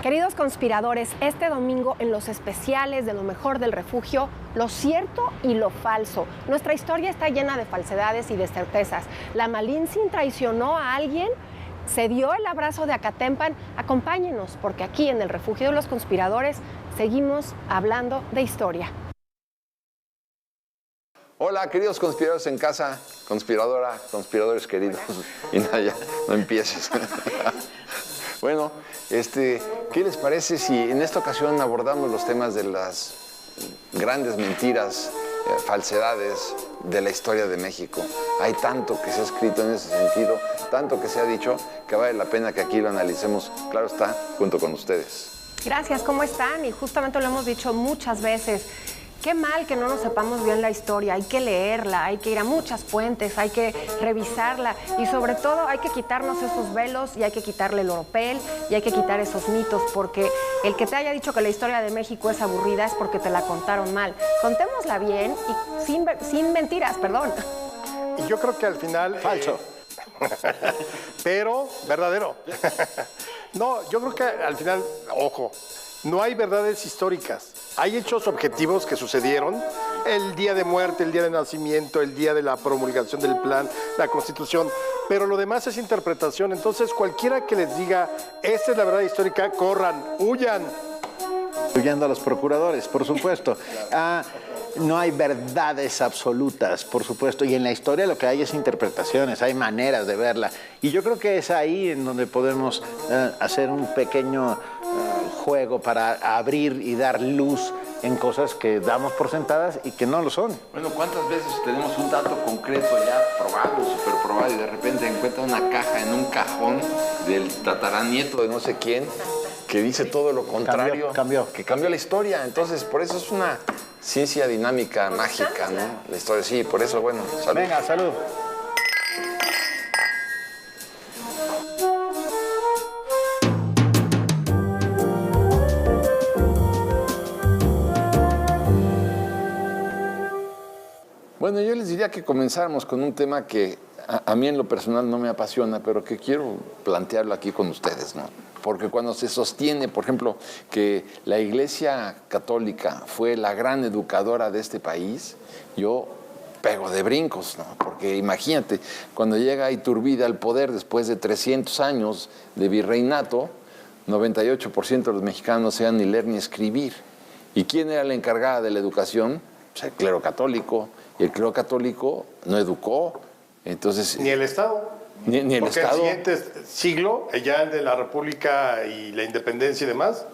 Queridos conspiradores, este domingo en los especiales de Lo Mejor del Refugio, lo cierto y lo falso. Nuestra historia está llena de falsedades y de certezas. ¿La Malintzin traicionó a alguien? ¿Se dio el abrazo de Acatempan? Acompáñenos, porque aquí en el Refugio de los Conspiradores seguimos hablando de historia. Hola, queridos conspiradores en casa, conspiradora, conspiradores queridos. Y nada, ya, no empieces. Bueno, ¿qué les parece si en esta ocasión abordamos los temas de las grandes mentiras, falsedades de la historia de México? Hay tanto que se ha escrito en ese sentido, tanto que se ha dicho, que vale la pena que aquí lo analicemos, claro está, junto con ustedes. Gracias, ¿cómo están? Y justamente lo hemos dicho muchas veces. Qué mal que no nos sepamos bien la historia, hay que leerla, hay que ir a muchas fuentes, hay que revisarla y sobre todo hay que quitarnos esos velos y hay que quitarle el oropel y hay que quitar esos mitos, porque el que te haya dicho que la historia de México es aburrida es porque te la contaron mal. Contémosla bien y sin mentiras, perdón. Y yo creo que al final... Falso. Pero verdadero. No, yo creo que al final, ojo, no hay verdades históricas. Hay hechos objetivos que sucedieron, el día de muerte, el día de nacimiento, el día de la promulgación del plan, la Constitución, pero lo demás es interpretación. Entonces, cualquiera que les diga, esta es la verdad histórica, corran, huyan. Huyendo a los procuradores, por supuesto. No hay verdades absolutas, por supuesto, y en la historia lo que hay es interpretaciones, hay maneras de verla. Y yo creo que es ahí en donde podemos hacer un pequeño juego para abrir y dar luz en cosas que damos por sentadas y que no lo son. Bueno, ¿cuántas veces tenemos un dato concreto ya probado, súper probado, y de repente encuentra una caja en un cajón del tataranieto de no sé quién que dice todo lo contrario? Que cambió la historia. Entonces, por eso es una ciencia dinámica, mágica, ¿no? La historia, sí, por eso, bueno, salud. Venga, salud. Bueno, yo les diría que comenzáramos con un tema que a mí en lo personal no me apasiona, pero que quiero plantearlo aquí con ustedes, ¿no? Porque cuando se sostiene, por ejemplo, que la Iglesia Católica fue la gran educadora de este país, yo pego de brincos, ¿no? Porque imagínate, cuando llega Iturbide al poder después de 300 años de virreinato, 98% de los mexicanos no sabían ni leer ni escribir. ¿Y quién era la encargada de la educación? Pues el clero católico. Y el clero católico no educó. Entonces, ni el Estado. Ni el Porque Estado. el siguiente siglo, ya el de la República y la independencia y demás,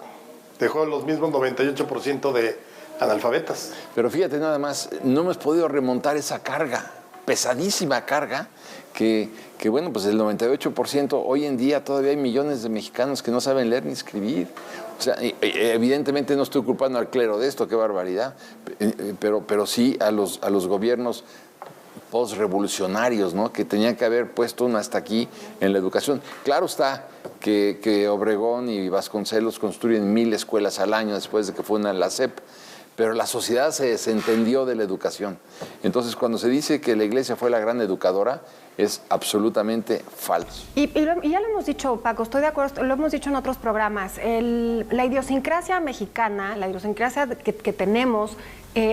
dejó los mismos 98% de analfabetas. Pero fíjate nada más, no hemos podido remontar esa carga, pesadísima carga, que bueno, pues el 98%, hoy en día todavía hay millones de mexicanos que no saben leer ni escribir. O sea, evidentemente no estoy culpando al clero de esto, qué barbaridad, pero sí a los gobiernos postrevolucionarios, ¿no? Que tenían que haber puesto un hasta aquí en la educación. Claro está que Obregón y Vasconcelos construyen 1000 escuelas al año después de que fundan la SEP, pero la sociedad se desentendió de la educación. Entonces, cuando se dice que la Iglesia fue la gran educadora, es absolutamente falso. Y ya lo hemos dicho, Paco, estoy de acuerdo, lo hemos dicho en otros programas, la idiosincrasia mexicana, la idiosincrasia que tenemos,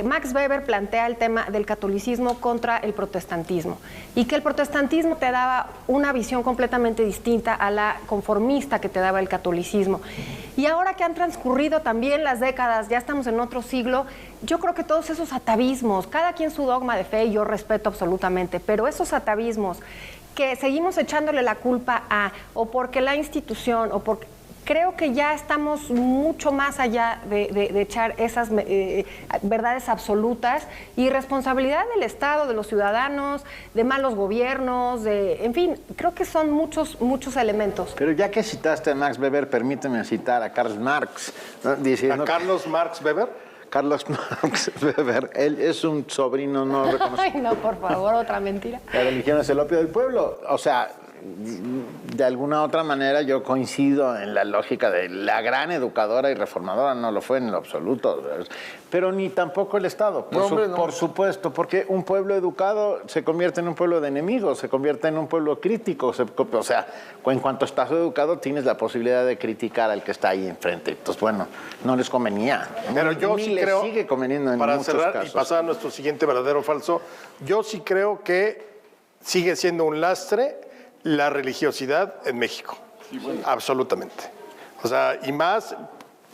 Max Weber plantea el tema del catolicismo contra el protestantismo y que el protestantismo te daba una visión completamente distinta a la conformista que te daba el catolicismo. Y ahora que han transcurrido también las décadas, ya estamos en otro siglo, yo creo que todos esos atavismos, cada quien su dogma de fe, y yo respeto absolutamente, pero esos atavismos que seguimos echándole la culpa a, o porque la institución, o porque... Creo que ya estamos mucho más allá de echar esas verdades absolutas y responsabilidad del Estado, de los ciudadanos, de malos gobiernos, en fin, creo que son muchos elementos. Pero ya que citaste a Max Weber, permíteme citar a Karl Marx, ¿no? Diciendo ¿A Carlos Marx Weber? Carlos Marx Weber, él es un sobrino no reconocido. Ay, no, por favor, otra mentira. La religión es el opio del pueblo. O sea, de alguna otra manera yo coincido en la lógica de la gran educadora y reformadora, no lo fue en lo absoluto, pero ni tampoco el Estado, por supuesto, porque un pueblo educado se convierte en un pueblo de enemigos, se convierte en un pueblo crítico, o sea, en cuanto estás educado tienes la posibilidad de criticar al que está ahí enfrente. Entonces, bueno, no les convenía. Pero yo sí creo, sigue conveniendo en para muchos cerrar casos. y pasar a nuestro siguiente verdadero o falso, yo sí creo que sigue siendo un lastre la religiosidad en México. Sí, bueno. Absolutamente. O sea, y más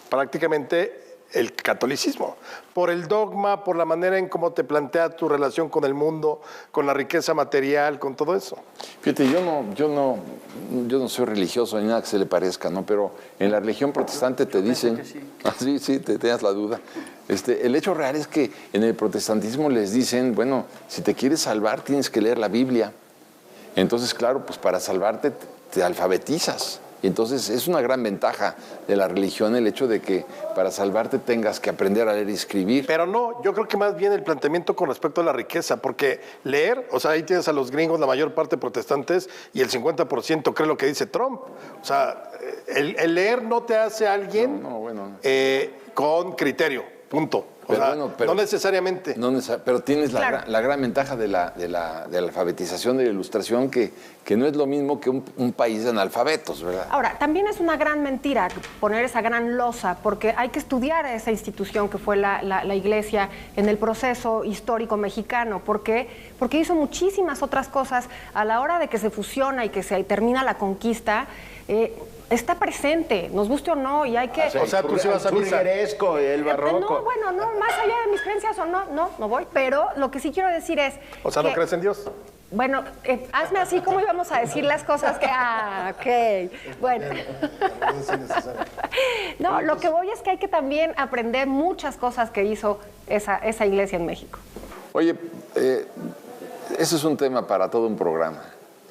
prácticamente el catolicismo, por el dogma, por la manera en cómo te plantea tu relación con el mundo, con la riqueza material, con todo eso. Fíjate, yo no soy religioso ni nada que se le parezca, ¿no? Pero en la religión protestante te dicen, sí, te tenías la duda. El hecho real es que en el protestantismo les dicen, bueno, si te quieres salvar tienes que leer la Biblia. Entonces, claro, pues para salvarte te alfabetizas. Y entonces es una gran ventaja de la religión el hecho de que para salvarte tengas que aprender a leer y escribir. Pero no, yo creo que más bien el planteamiento con respecto a la riqueza, porque leer, o sea, ahí tienes a los gringos, la mayor parte protestantes, y el 50% cree lo que dice Trump. O sea, el leer no te hace alguien con criterio, punto. O sea, no necesariamente. Pero tienes la gran ventaja de la alfabetización, de la ilustración, que no es lo mismo que un país de analfabetos, ¿verdad? Ahora, también es una gran mentira poner esa gran losa, porque hay que estudiar a esa institución que fue la Iglesia en el proceso histórico mexicano, porque hizo muchísimas otras cosas a la hora de que se fusiona y que se termina la conquista. Está presente, nos guste o no, y hay que... O sea, tú sí vas a misa. El barroco. No, bueno, no, más allá de mis creencias o no voy, pero lo que sí quiero decir es... O sea, ¿no crees en Dios? Bueno, hazme así como íbamos a decir las cosas que... ok, bueno. No, lo que voy es que hay que también aprender muchas cosas que hizo esa iglesia en México. Oye, ese es un tema para todo un programa.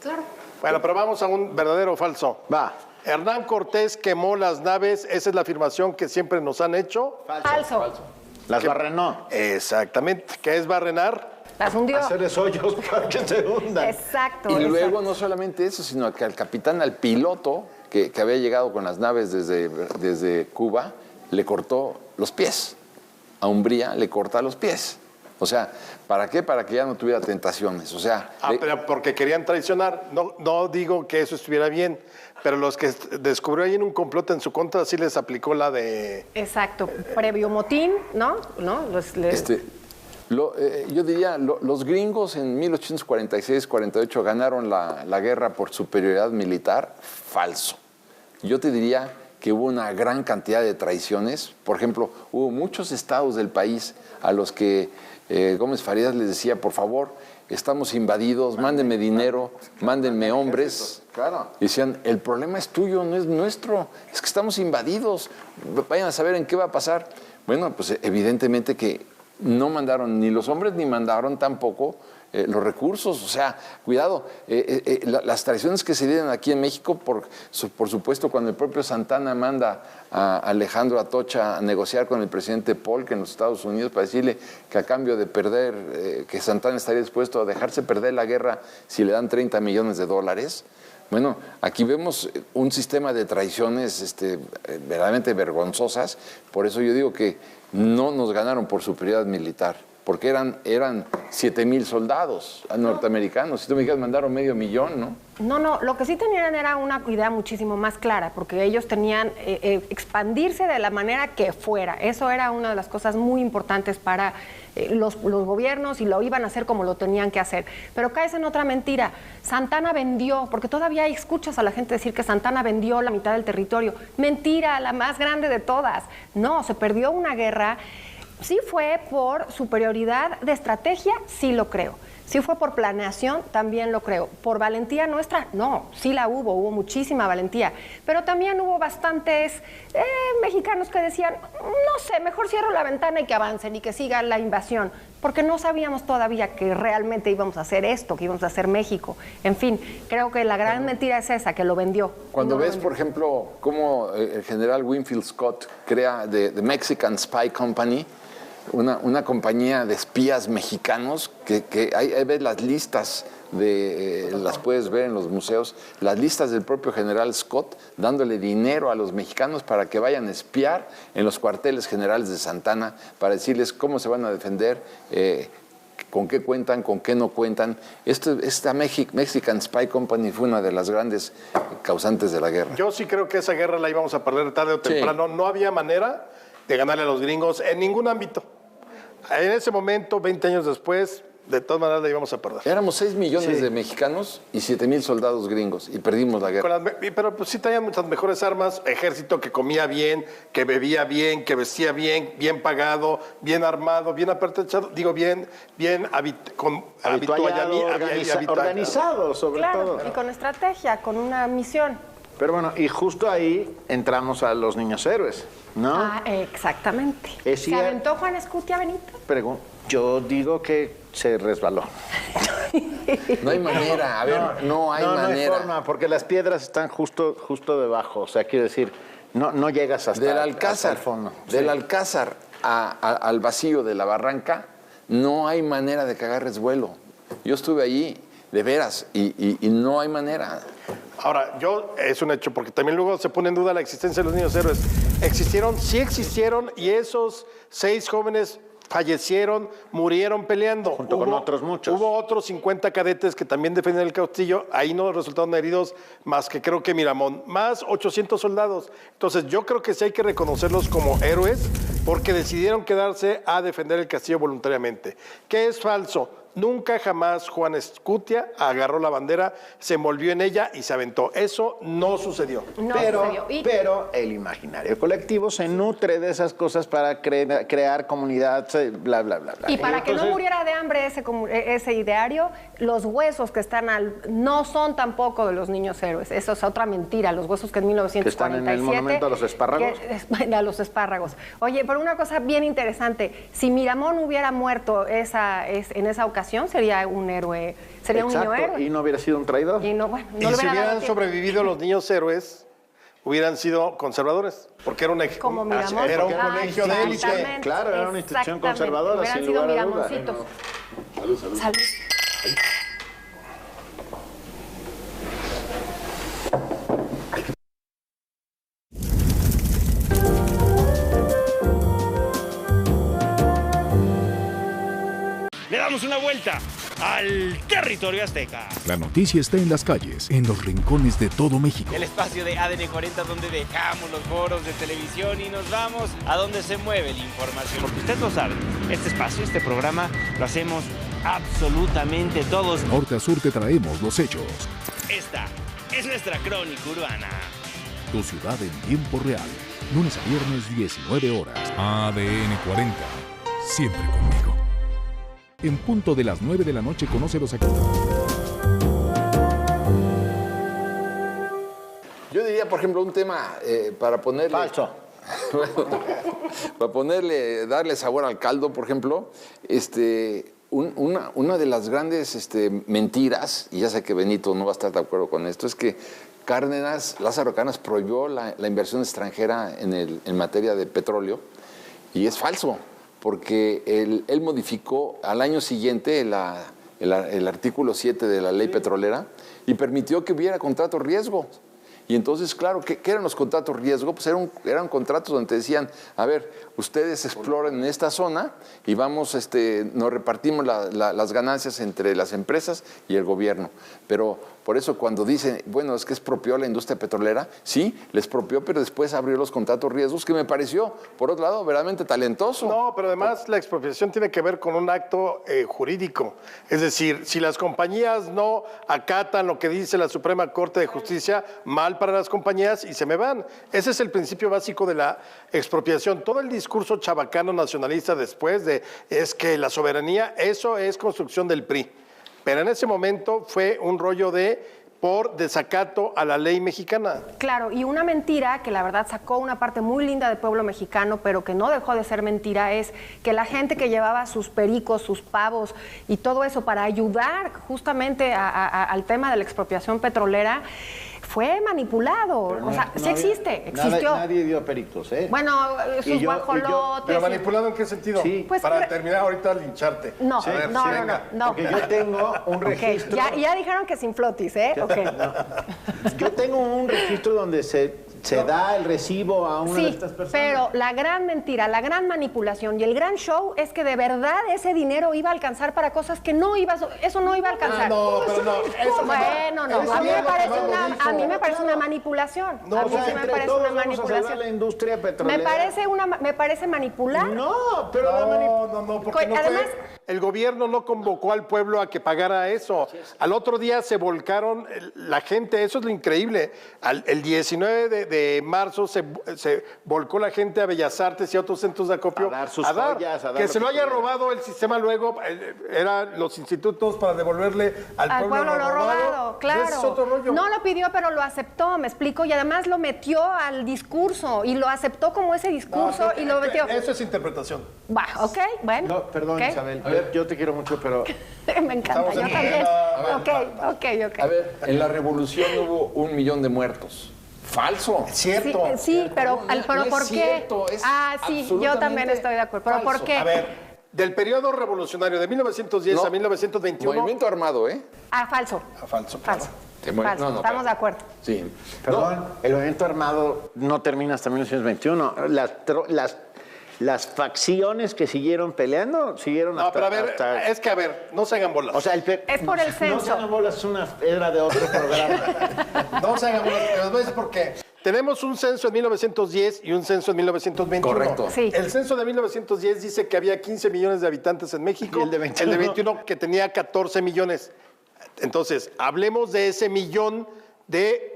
Claro. Bueno, pero vamos a un verdadero o falso. Va. Hernán Cortés quemó las naves, esa es la afirmación que siempre nos han hecho. Falso. Las barrenó. Exactamente. ¿Qué es barrenar? Las hundió. Hacerles hoyos para que se hundan. Exacto. Y luego no solamente eso, sino que al piloto que había llegado con las naves desde Cuba, le cortó los pies. A Umbría le corta los pies. O sea, ¿para qué? Para que ya no tuviera tentaciones. O sea, pero porque querían traicionar. No digo que eso estuviera bien, pero los que descubrió ahí en un complot en su contra sí les aplicó la de... Exacto. Previo motín, ¿no? Yo diría, los gringos en 1846-48 ganaron la guerra por superioridad militar. Falso. Yo te diría que hubo una gran cantidad de traiciones. Por ejemplo, hubo muchos estados del país a los que Gómez Farías les decía, por favor, estamos invadidos, mándenme dinero, mándenme hombres. Claro. Y decían, el problema es tuyo, no es nuestro, es que estamos invadidos, vayan a saber en qué va a pasar. Bueno, pues evidentemente que no mandaron ni los hombres ni mandaron tampoco los recursos. O sea, cuidado, las traiciones que se dieron aquí en México, por supuesto, cuando el propio Santana manda a Alejandro Atocha a negociar con el presidente Polk en los Estados Unidos para decirle que a cambio de perder, que Santana estaría dispuesto a dejarse perder la guerra si le dan $30 millones. Bueno, aquí vemos un sistema de traiciones verdaderamente vergonzosas. Por eso yo digo que no nos ganaron por superioridad militar, porque eran 7,000 soldados norteamericanos. Si tú me dijeras, mandaron 500,000, ¿no? No, lo que sí tenían era una idea muchísimo más clara, porque ellos tenían expandirse de la manera que fuera. Eso era una de las cosas muy importantes para los gobiernos, y lo iban a hacer como lo tenían que hacer. Pero caes en otra mentira. Santana vendió, porque todavía escuchas a la gente decir que Santana vendió la mitad del territorio. Mentira, la más grande de todas. No, se perdió una guerra. Sí fue por superioridad de estrategia, sí lo creo. Sí fue por planeación, también lo creo. ¿Por valentía nuestra? No, sí la hubo muchísima valentía. Pero también hubo bastantes mexicanos que decían, no sé, mejor cierro la ventana y que avancen y que siga la invasión. Porque no sabíamos todavía que realmente íbamos a hacer esto, que íbamos a hacer México. En fin, creo que la gran mentira es esa, que lo vendió. Cuando ves, por ejemplo, cómo el general Winfield Scott crea The Mexican Spy Company, una compañía de espías mexicanos que ahí ves las listas, las puedes ver en los museos, las listas del propio general Scott dándole dinero a los mexicanos para que vayan a espiar en los cuarteles generales de Santa Anna para decirles cómo se van a defender, con qué cuentan, con qué no cuentan. Esta Mexican Spy Company fue una de las grandes causantes de la guerra. Yo sí creo que esa guerra la íbamos a perder tarde o temprano. Sí. No había manera de ganarle a los gringos en ningún ámbito. En ese momento, 20 años después, de todas maneras la íbamos a perder. Éramos 6 millones de mexicanos y 7,000 soldados gringos y perdimos la guerra. Pero pues sí tenían muchas mejores armas, ejército que comía bien, que bebía bien, que vestía bien, bien pagado, bien armado, bien apertrechado, digo bien organizado sobre todo. Y con estrategia, con una misión. Pero bueno, y justo ahí entramos a los niños héroes, ¿no? Ah, exactamente. ¿Se aventó Juan Escutia Benito? Yo digo que se resbaló. No hay manera, a ver, no hay manera. No hay forma, porque las piedras están justo debajo. O sea, quiero decir, no llegas hasta el fondo. Del Alcázar al vacío de la barranca, no hay manera de que agarres vuelo. Yo estuve allí, de veras, y no hay manera. Ahora, es un hecho, porque también luego se pone en duda la existencia de los niños héroes. Sí existieron, y esos 6 jóvenes fallecieron, murieron peleando. Junto con otros muchos. Hubo otros 50 cadetes que también defendían el castillo. Ahí no resultaron heridos más que creo que Miramón. Más 800 soldados. Entonces yo creo que sí hay que reconocerlos como héroes porque decidieron quedarse a defender el castillo voluntariamente. ¿Qué es falso? Nunca jamás Juan Escutia agarró la bandera, se envolvió en ella y se aventó. Eso no sucedió. Pero el imaginario colectivo se nutre de esas cosas para crear comunidad, bla, bla, bla, bla. Y para que no muriera de hambre ese ideario, los huesos que están no son tampoco de los niños héroes. Eso es otra mentira. Los huesos que en 1947... Que están en el monumento a los espárragos. A los espárragos. Oye, pero una cosa bien interesante. Si Miramón hubiera muerto en esa ocasión, sería un héroe, sería un niño héroe. Y no hubiera sido un traidor. Y si hubieran sobrevivido los niños héroes, hubieran sido conservadores. Porque era como Miramón. Era un colegio de élite. Claro, era una institución conservadora, sin lugar a dudas. Salud. Le damos una vuelta al territorio azteca. La noticia está en las calles, en los rincones de todo México. El espacio de ADN 40 donde dejamos los foros de televisión y nos vamos a donde se mueve la información. Porque usted lo sabe, este espacio, este programa, lo hacemos absolutamente todos. Norte a sur te traemos los hechos. Esta es nuestra crónica urbana. Tu ciudad en tiempo real. Lunes a viernes, 19 horas. ADN 40. Siempre conmigo. En punto de las 9 de la noche, conócelos aquí. Yo diría, por ejemplo, un tema para ponerle... Falso. Para darle sabor al caldo, por ejemplo, una de las grandes mentiras, y ya sé que Benito no va a estar de acuerdo con esto, es que Lázaro Cárdenas prohibió la inversión extranjera en materia de petróleo, y es falso. Porque él modificó al año siguiente el artículo 7 de la ley petrolera y permitió que hubiera contratos riesgo. Y entonces, claro, ¿qué eran los contratos riesgo? Pues eran contratos donde te decían, a ver, ustedes exploran en esta zona y vamos, nos repartimos las ganancias entre las empresas y el gobierno. Pero por eso cuando dicen, bueno, es que expropió la industria petrolera, sí, le expropió, pero después abrió los contratos riesgos, que me pareció, por otro lado, verdaderamente talentoso. No, pero además la expropiación tiene que ver con un acto jurídico. Es decir, si las compañías no acatan lo que dice la Suprema Corte de Justicia, mal para las compañías y se me van. Ese es el principio básico de la expropiación. Todo el discurso chabacano nacionalista después es que la soberanía, eso es construcción del PRI. Pero en ese momento fue un rollo por desacato a la ley mexicana. Claro, y una mentira que la verdad sacó una parte muy linda del pueblo mexicano, pero que no dejó de ser mentira, es que la gente que llevaba sus pericos, sus pavos y todo eso para ayudar justamente al tema de la expropiación petrolera, fue manipulado. Pero O sea, sí existe, existió. Nadie dio peritos, ¿eh? Bueno, sus guajolotes. ¿Pero manipulado en qué sentido? Sí. Pues, para terminar ahorita lincharte. No, A ver, no, sí, no, venga. no. Porque yo tengo un Ok, registro. ya dijeron que sin flotis, ¿eh? Ok. Yo tengo un registro donde se da el recibo a una de Sí, estas personas. pero la gran mentira, la gran manipulación y el gran show es que de verdad ese dinero iba a alcanzar para cosas que no iba, eso no iba a alcanzar. No, pero no. Eso Bueno, no, eso a mí es me lo que parece Mago dijo. a mí me parece una manipulación. No, A o mí sea, sí me entre parece todos una vamos a salvar manipulación. la industria petrolera. Me parece manipular. No, pero la No, porque no Además, el gobierno no convocó al pueblo a que pagara eso. Al otro día se volcaron la gente, eso es lo increíble. El 19 de marzo se volcó la gente a Bellas Artes y a otros centros de acopio A dar sus joyas, a dar que lo se que lo haya pudiera. robado el sistema luego, eran los institutos para devolverle al pueblo lo robado, claro. Ese es otro rollo. No lo pidió, pero lo aceptó, me explico, y además lo metió al discurso y lo aceptó como ese discurso No, y lo metió. Eso es interpretación. Va, ok, bueno. No, perdón, ok. Isabel. Yo te quiero mucho, pero Me encanta, Estamos yo en- también. A Ok. A ver, en la revolución hubo 1 millón de muertos. Falso. Cierto. Sí, pero, No, pero no es ¿por qué? cierto, es Sí, yo también absolutamente estoy de acuerdo. ¿Pero por falso. qué? A ver, del periodo revolucionario de 1910 No. a 1921. Movimiento armado, ¿eh? Falso. Falso. Falso. Te mueres. Falso. No, Estamos pero- de acuerdo. Sí. perdón, el movimiento armado no termina hasta 1921. Las facciones que siguieron peleando siguieron No, hasta... pero a ver, hasta- es que a ver, no se hagan bolas. o sea, Es por el No censo. se hagan bolas, era de otro programa. No se hagan bolas, pero les voy a decir por qué. Tenemos un censo en 1910 y un censo en 1921. Correcto. Sí. El censo de 1910 dice que había 15 millones de habitantes en México. Y el de 21. El de 21 que tenía 14 millones. Entonces, hablemos de ese millón de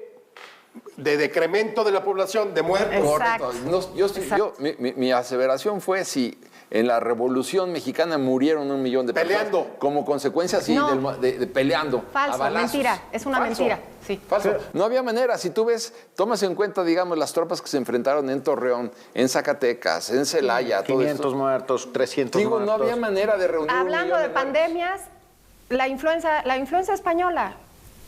decremento de la población, de muertos. Exacto. Correcto. Exacto. Mi aseveración fue si en la Revolución Mexicana murieron 1 millón de personas. Peleando. Como consecuencia, sí, No. de peleando. Falso, a balazos. mentira, es una Falso. mentira, sí. Falso. No había manera. Si tú ves, tomas en cuenta, digamos, las tropas que se enfrentaron en Torreón, en Zacatecas, en Celaya, todo 500 esto. muertos, 300 Digo, muertos. no había manera de reunir 1 Hablando millón de muertos. pandemias, la influenza española.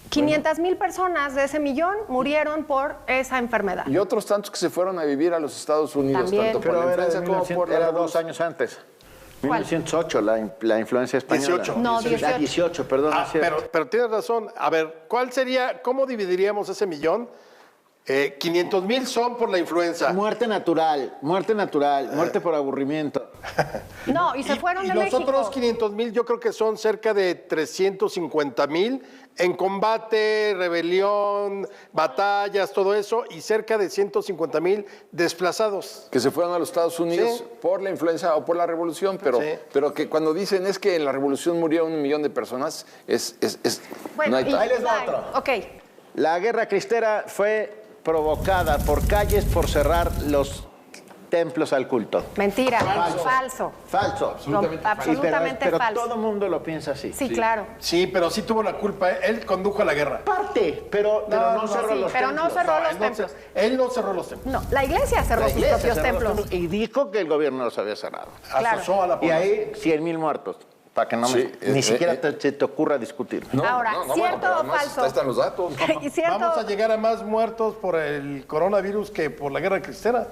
500,000 personas de ese millón murieron por esa enfermedad. Y otros tantos que se fueron a vivir a los Estados Unidos, También. tanto por Pero la era, influenza como por la era 2 revolución. años antes. ¿Cuál? 1908, la influencia española. 18. No, 18. 18, perdón. Ah, es cierto. pero tienes razón. A ver, ¿cómo dividiríamos ese millón? 500,000 son por la influenza. Muerte natural, muerte por aburrimiento. No, y se fueron y de los México. otros 500,000 yo creo que son cerca de 350,000 en combate, rebelión, batallas, todo eso, y cerca de 150,000 desplazados. Que se fueron a los Estados Unidos Sí. por la influenza o por la revolución, pero, Sí. pero que cuando dicen es que en la revolución murieron 1 millón de personas, Bueno, no hay tal. Ahí les va otro. Ok. La guerra cristera fue provocada por calles por cerrar los templos al culto. Mentira. Falso. Falso. Absolutamente pero falso. todo el mundo lo piensa así. Sí, claro. Sí, pero sí tuvo la culpa. Él condujo a la guerra. Parte, pero no cerró sí, los pero templos. no cerró los él, templos. él no cerró los templos. No, la iglesia cerró La sus iglesia propios cerró los templos. templos y dijo que el gobierno los había cerrado. Claro. Asosó a la Y población. ahí 100,000 muertos. Para que no Sí, ni siquiera se te ocurra discutir. Ahora, ¿cierto pero o además falso? Ahí están los datos. Y cierto. Vamos a llegar a más muertos por el coronavirus que por la guerra cristera.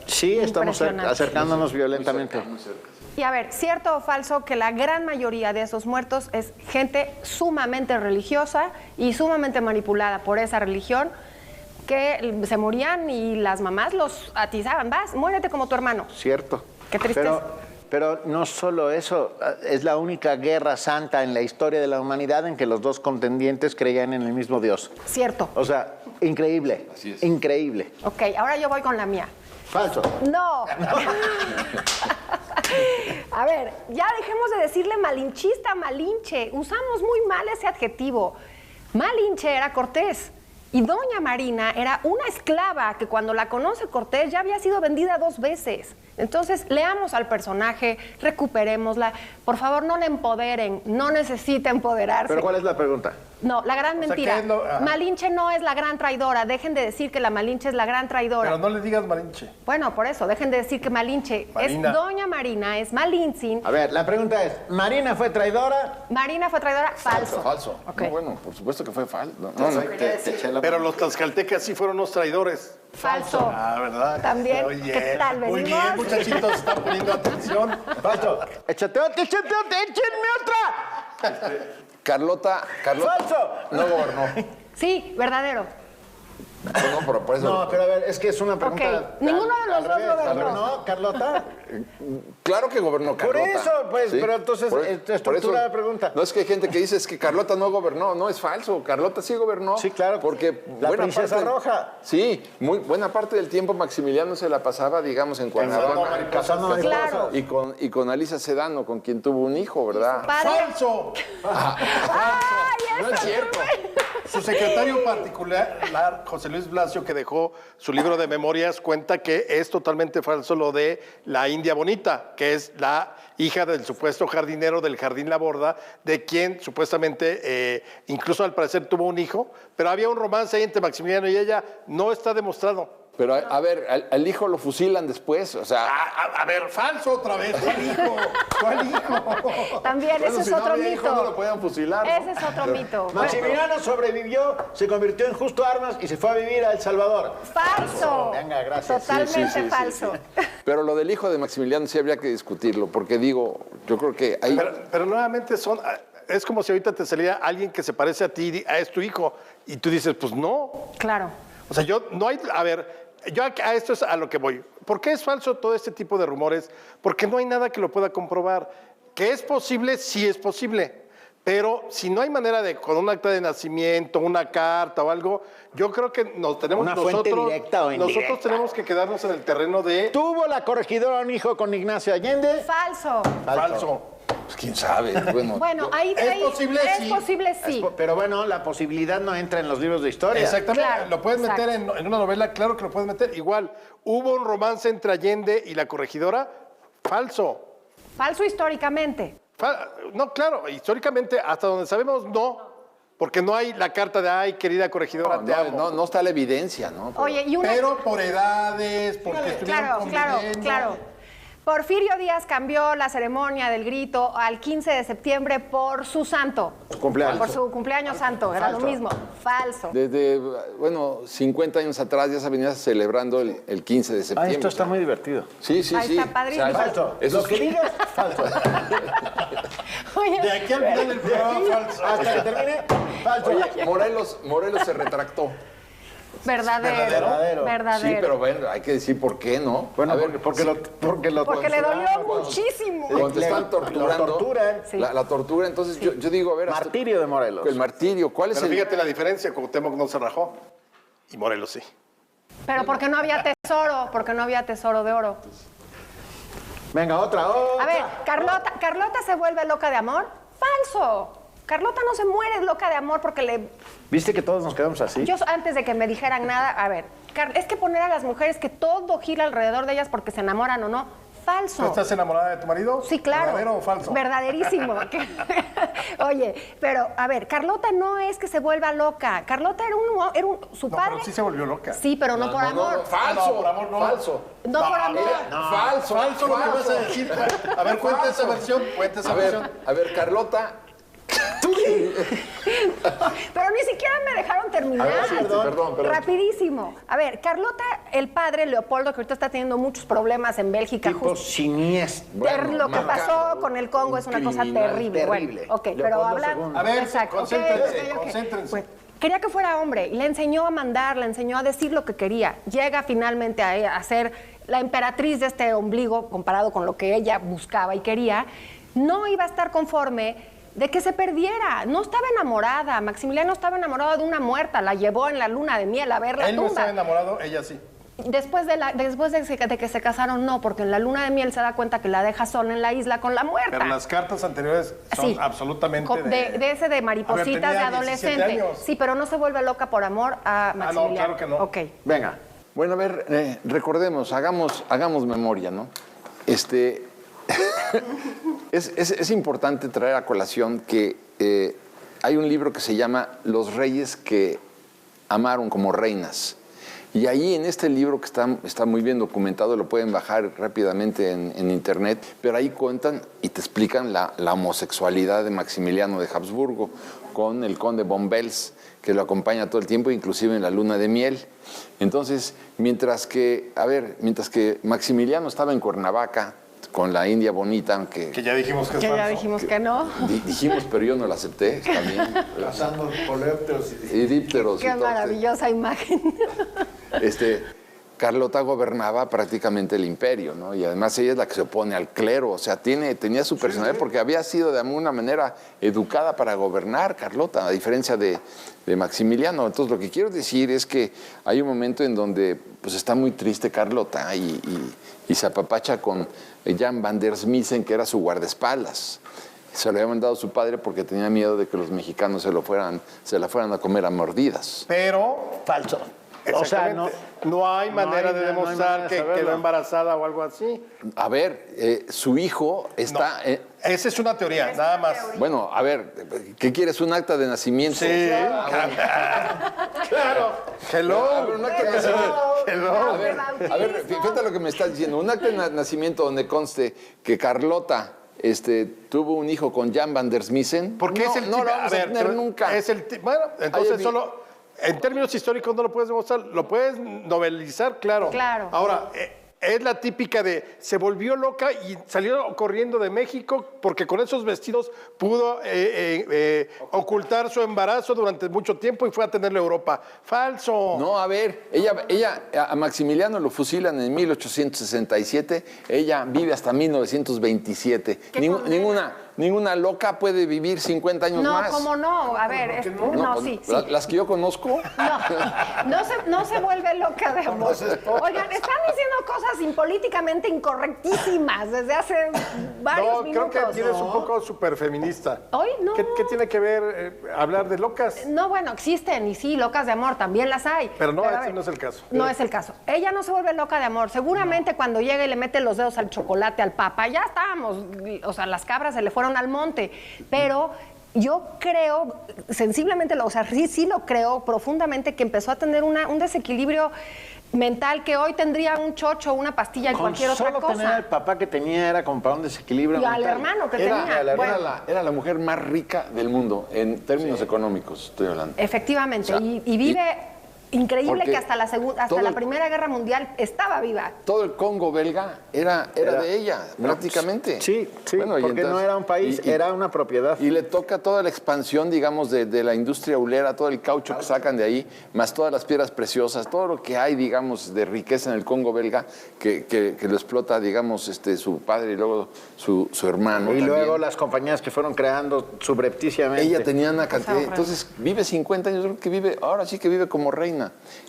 Sí, estamos Impresionante. acercándonos violentamente. Y a ver, ¿cierto o falso que la gran mayoría de esos muertos es gente sumamente religiosa y sumamente manipulada por esa religión, que se morían y las mamás los atizaban? Vas, muérete como tu hermano. Cierto. Qué tristeza. Pero no solo eso, es la única guerra santa en la historia de la humanidad en que los dos contendientes creían en el mismo Dios. Cierto. O sea, increíble. Así es. Increíble. Ok, ahora yo voy con la mía. Falso. No. A ver, ya dejemos de decirle malinchista, malinche. Usamos muy mal ese adjetivo. Malinche era Cortés. Y doña Marina era una esclava que cuando la conoce Cortés ya había sido vendida 2 veces. Entonces, leamos al personaje, recuperémosla. Por favor, no la empoderen, no necesita empoderarse. Pero ¿cuál es la pregunta? No, la gran mentira. ¿qué es lo- ajá. Malinche no es la gran traidora. Dejen de decir que la Malinche es la gran traidora. Pero no le digas Malinche. Bueno, por eso, dejen de decir que Malinche Marina. es doña Marina, es Malintzin. A ver, la pregunta es, ¿Marina fue traidora? Marina fue traidora, falso. Falso. Ok. No, bueno, por supuesto que fue falso. No. Te eché la- Pero los tlaxcaltecas sí fueron unos traidores. Falso. Ah, ¿verdad? También. Oye, ¿Qué tal, muy venimos? bien, muchachitos, están poniendo atención. Falso. Échate otra, échenme otra. Carlota Falso. no gobernó. Sí, verdadero. No, pero por eso. No, pero a ver, es que es una pregunta. Ok, ninguno de los al dos revés. gobernó. ¿No, Carlota? Claro que gobernó Por Carlota. eso, pues, pero entonces, estructura la pregunta. No es que hay gente que dice es que Carlota no gobernó. No, es falso. Carlota sí gobernó. Sí, claro. Porque La princesa roja. Sí, muy buena parte del tiempo Maximiliano se la pasaba, digamos, en Cuernavaca. Cazando Claro. Y con Alisa Sedano, con quien tuvo un hijo, ¿verdad? Padre. ¡Falso! ¡Ay, No es cierto. Su secretario particular, José Luis Blasio, que dejó su libro de memorias, cuenta que es totalmente falso lo de la India Bonita, que es la hija del supuesto jardinero del Jardín La Borda, de quien supuestamente, incluso al parecer tuvo un hijo, pero había un romance ahí entre Maximiliano y ella, no está demostrado. Pero, a ver, al hijo lo fusilan después, o sea... A ver, falso otra vez. ¿Cuál hijo? ¿Cuál hijo? También, Bueno, ese si es no otro había mito. hijo, no lo podían fusilar, ¿no? Ese es otro mito. Maximiliano sobrevivió, se convirtió en justo armas y se fue a vivir a El Salvador. Falso. Venga, gracias. Totalmente Sí, sí, sí, falso. Pero lo del hijo de Maximiliano sí habría que discutirlo, porque digo, yo creo que hay... Pero nuevamente es como si ahorita te saliera alguien que se parece a ti, es tu hijo, y tú dices, pues no. Claro. O sea, yo a esto es a lo que voy. ¿Por qué es falso todo este tipo de rumores? Porque no hay nada que lo pueda comprobar. ¿Que es posible? Sí es posible. Pero si no hay manera de, con un acta de nacimiento, una carta o algo, yo creo que Una fuente directa o indirecta. nosotros tenemos que quedarnos en el terreno de ¿Tuvo la corregidora un hijo con Ignacio Allende? Falso. falso. Pues, quién sabe, bueno. Bueno, ahí Es posible, es sí. posible, sí. Pero bueno, la posibilidad no entra en los libros de historia. Exactamente, Claro, lo puedes meter exacto. en una novela, claro que lo puedes meter. Igual, ¿hubo un romance entre Allende y la corregidora? Falso. Falso históricamente. No, claro, históricamente, hasta donde sabemos, no. Porque no hay la carta de, ay, querida corregidora, te amo. No está la evidencia, ¿no? Pero- Oye, y una... Pero por edades, porque estuvieron Claro. conviviendo. Porfirio Díaz cambió la ceremonia del grito al 15 de septiembre por su santo. Su cumpleaños. Por su cumpleaños santo, era lo mismo. Falso. Desde, 50 años atrás ya se venía celebrando el 15 de septiembre. Esto está muy divertido. Sí, sí, Ahí sí. está padrísimo. Falso. Eso Lo es- que digas, falso. Oye, De aquí al final del programa, falso. Hasta que termine, falso. Oye, Morelos se retractó. verdadero. Sí, pero bueno, hay que decir por qué, ¿no? Bueno, A ver, porque le dolió muchísimo. cuando te están torturando. Lo torturan. Sí. La tortura, entonces yo digo, a ver... hasta- Martirio de Morelos. El martirio, ¿cuál es Pero el...? fíjate la diferencia, Cuauhtémoc no se rajó. Y Morelos sí. Pero porque no había tesoro de oro. Venga, otra. A ver, ¿Carlota se vuelve loca de amor? Falso. Carlota no se muere loca de amor porque le... ¿Viste que todos nos quedamos así? Yo antes de que me dijeran nada, a ver, es que poner a las mujeres que todo gira alrededor de ellas porque se enamoran o no, falso. ¿Tú estás enamorada de tu marido? Sí, claro. ¿Verdadero o falso? Verdaderísimo. Oye, pero a ver, Carlota no es que se vuelva loca. Carlota su No, padre. pero sí se volvió loca. Sí, pero no por amor. Falso, No, por amor no. falso. No por amor. Falso, Falso lo que vas a decir. A ver, cuenta esa versión, cuenta esa versión. A ver, Carlota... Pero ni siquiera me dejaron terminar. A ver, sí, perdón. Rapidísimo. A ver, Carlota, el padre Leopoldo, que ahorita está teniendo muchos problemas en Bélgica. Tipo siniestro. Lo que pasó con el Congo es una cosa criminal, terrible. terrible. Bueno, ok, pero Leopoldo hablando... II. A ver, Exacto, ok, concéntrense, ok. concéntrense. Bueno, quería que fuera hombre y le enseñó a mandar, le enseñó a decir lo que quería. Llega finalmente a ser la emperatriz de este ombligo comparado con lo que ella buscaba y quería. No iba a estar conforme de que se perdiera. No estaba enamorada. Maximiliano estaba enamorado de una muerta. La llevó en la luna de miel a ver la Él no tumba. estaba enamorado, ella sí. Después de que se casaron, no, porque en la luna de miel se da cuenta que la deja sola en la isla con la muerta. Pero las cartas anteriores son Sí. absolutamente de ese de maripositas tenía de 17 adolescente. años. Sí, pero no se vuelve loca por amor a Maximiliano. claro que no. Ok. Venga. Bueno, a ver, recordemos, hagamos memoria, ¿no? Es importante traer a colación que hay un libro que se llama Los reyes que amaron como reinas. Y ahí en este libro que está muy bien documentado, lo pueden bajar rápidamente en internet, pero ahí cuentan y te explican la homosexualidad de Maximiliano de Habsburgo con el conde von Wels, que lo acompaña todo el tiempo, inclusive en la luna de miel. Entonces, mientras que Maximiliano estaba en Cuernavaca con la India bonita, que ya dijimos que es Que ya falso. dijimos que no. Dijimos, pero yo no la acepté, está bien. Pasando coleópteros Y dípteros. Qué maravillosa imagen. Carlota gobernaba prácticamente el imperio, ¿no? Y además ella es la que se opone al clero, o sea, tenía su personalidad porque había sido de alguna manera educada para gobernar Carlota, a diferencia de Maximiliano. Entonces, lo que quiero decir es que hay un momento en donde pues, está muy triste Carlota y se apapacha con Jan van der Smissen, que era su guardaespaldas. Se lo había mandado su padre porque tenía miedo de que los mexicanos se la fueran a comer a mordidas. Pero Falso. O sea, no hay manera de demostrar manera de que saberlo. quedó embarazada o algo así. A ver, su hijo está... Esa es una teoría, nada más. bueno, a ver, ¿qué quieres? ¿Un acta de nacimiento? Sí, claro. Hello. Un acta de nacimiento. Hello. A ver, fíjate lo que me estás diciendo. Un acta de nacimiento donde conste que Carlota tuvo un hijo con Jan van der Smissen. Porque no, es el no tipo- lo vamos a tener nunca. Bueno, entonces Ay, solo en términos históricos no lo puedes demostrar, lo puedes novelizar, claro. Claro. Ahora, es la típica de se volvió loca y salió corriendo de México porque con esos vestidos pudo ocultar su embarazo durante mucho tiempo y fue a tenerlo a Europa. Falso. No, a ver, ella a Maximiliano lo fusilan en 1867, ella vive hasta 1927. Ninguna loca puede vivir 50 años No, más. ¿cómo no? A ver, no, sí. Las que yo conozco. No se vuelve loca de amor. Oigan, están diciendo cosas políticamente incorrectísimas desde hace varios minutos. Creo que tienes un poco superfeminista. Hoy no. ¿Qué tiene que ver hablar de locas? No, bueno, existen y sí, locas de amor, también las hay. Pero no, a ese ver, no es el caso. No es el caso. Ella no se vuelve loca de amor. Seguramente cuando llega y le mete los dedos al chocolate al papa, ya estábamos, o sea, las cabras se le fueron al monte. Pero yo creo, sensiblemente, o sea, sí lo creo profundamente, que empezó a tener un desequilibrio mental que hoy tendría un chocho o una pastilla en cualquier otra solo tener cosa. al papá que tenía era como para un desequilibrio Y al mental. hermano que tenía. Era, Bueno, era la mujer más rica del mundo, en términos económicos, estoy hablando. efectivamente, O sea, y vive increíble porque que hasta la Primera Guerra Mundial estaba viva. Todo el Congo belga era de ella, prácticamente. Sí, Bueno, y porque no era un país, era una propiedad. Y le toca toda la expansión, digamos, de la industria hulera, todo el caucho que sacan de ahí, más todas las piedras preciosas, todo lo que hay, digamos, de riqueza en el Congo belga, que lo explota, digamos, su padre y luego su hermano. Y también. luego las compañías que fueron creando subrepticiamente. Ella tenía una cantidad, entonces vive 50 años, creo que ahora sí que vive como reina.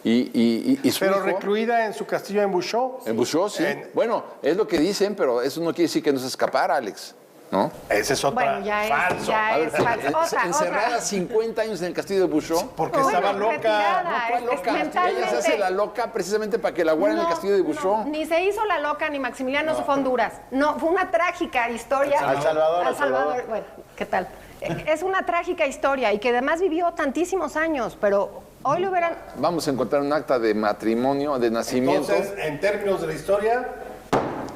Y su Pero hijo, recluida en su castillo en Bouchot. en Bouchot, sí. Bueno, es lo que dicen, pero eso no quiere decir que no se escapara, Alex, ¿no? Ese es otra. Bueno, ya falso. es falso. Encerrada 50 años en el castillo de Bouchot. Porque Bueno, estaba loca. retirada, ¿Cuál es loca? mentalmente. Ella se hace la loca precisamente para que la guarden en el castillo de Bouchot. Ni se hizo la loca, ni Maximiliano se fue a Honduras. No, fue una trágica historia. Al Salvador, Al Salvador. Bueno, ¿qué tal? Es una trágica historia y que además vivió tantísimos años, pero hoy lo hubieran... Vamos a encontrar un acta de matrimonio, de nacimiento. Entonces, en términos de la historia,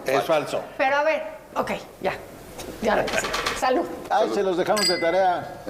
es falso. Pero a ver, ok, ya lo que sí. Salud. Ay, se los dejamos de tarea.